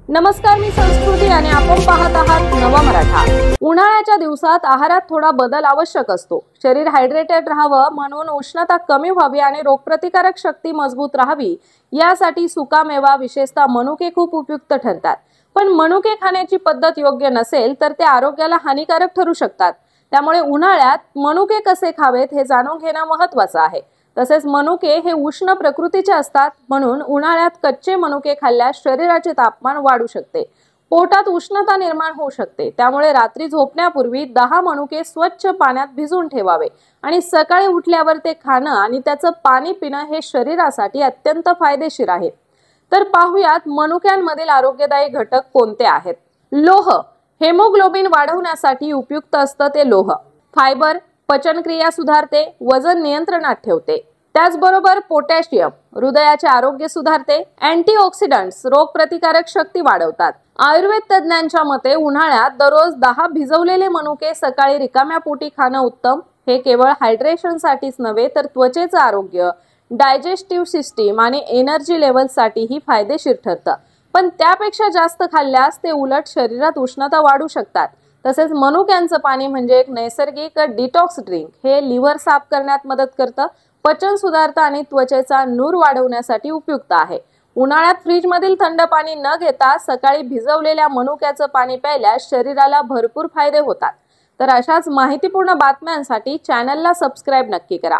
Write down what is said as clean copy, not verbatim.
नमस्कार, मी संस्कृती आणि आपण पाहत आहात नवा मराठा। उन्हाळ्याच्या दिवसात आहारात थोडा बदल आवश्यक असतो। शरीर हायड्रेटेड राहावं म्हणून उष्णता कमी व्हावी आणि रोगप्रतिकारक शक्ती मजबूत राहावी यासाठी सुकामेवा विशेषतः मनुके खूप उपयुक्त ठरतात। पण मनुके खाण्याची पद्धत योग्य नसेल तर ते आरोग्याला हानिकारक ठरू शकतात। त्यामुळे उन्हाळ्यात मनुके कसे खावेत हे जाणून घेणं महत्त्वाचं आहे। तसेच मनुके हे उष्ण प्रकृतीचे असतात, म्हणून उन्हाळ्यात कच्चे मनुके खाल्ल्यास शरीराचे तापमान वाढू शकते, पोटात उष्णता निर्माण होऊ शकते। त्यामुळे रात्री झोपण्यापूर्वी 10 मनुके स्वच्छ पाण्यात भिजवून ठेवावे आणि सकाळी उठल्यावर ते खाणं आणि त्याचं पाणी पिणं हे शरीरासाठी अत्यंत फायदेशीर आहे। तर पाहूयात मनुक्यांमधील आरोग्यदायी घटक कोणते आहेत। लोह, हेमोग्लोबिन वाढवण्यासाठी उपयुक्त असतं ते लोह। फायबर, पचनक्रिया सुधारते, वजन नियंत्रणात ठेवते। त्याचबरोबर पोटॅशियम, हृदयाचे आरोग्य सुधारते। अँटीऑक्सिडंट्स, रोगप्रतिकारक शक्ती वाढवतात। आयुर्वेद तज्ञांच्या मते उन्हाळ्यात दररोज 10 भिजवलेले मनुके सकाळी रिकाम्या पोटी खाणं उत्तम। हे केवळ हायड्रेशनसाठीच नव्हे तर त्वचेचं आरोग्य, डायजेस्टिव्ह सिस्टीम आणि एनर्जी लेव्हलसाठीही फायदेशीर ठरतं। पण त्यापेक्षा जास्त खाल्ल्यास ते उलट शरीरात उष्णता वाढू शकतात। तसेच मनुक्यांचं पाणी म्हणजे एक नैसर्गिक डिटॉक्स ड्रिंक, हे लिव्हर साफ करण्यात मदत करतं, पचन सुधारतं आणि त्वचेचा नूर वाढवण्यासाठी उपयुक्त आहे। उन्हाळ्यात फ्रीजमधील थंड पाणी न घेता सकाळी भिजवलेल्या मनुक्याचं पाणी प्यायल्यास शरीराला भरपूर फायदे होतात। तर अशाच माहितीपूर्ण बातम्यांसाठी चॅनलला सबस्क्राइब नक्की करा।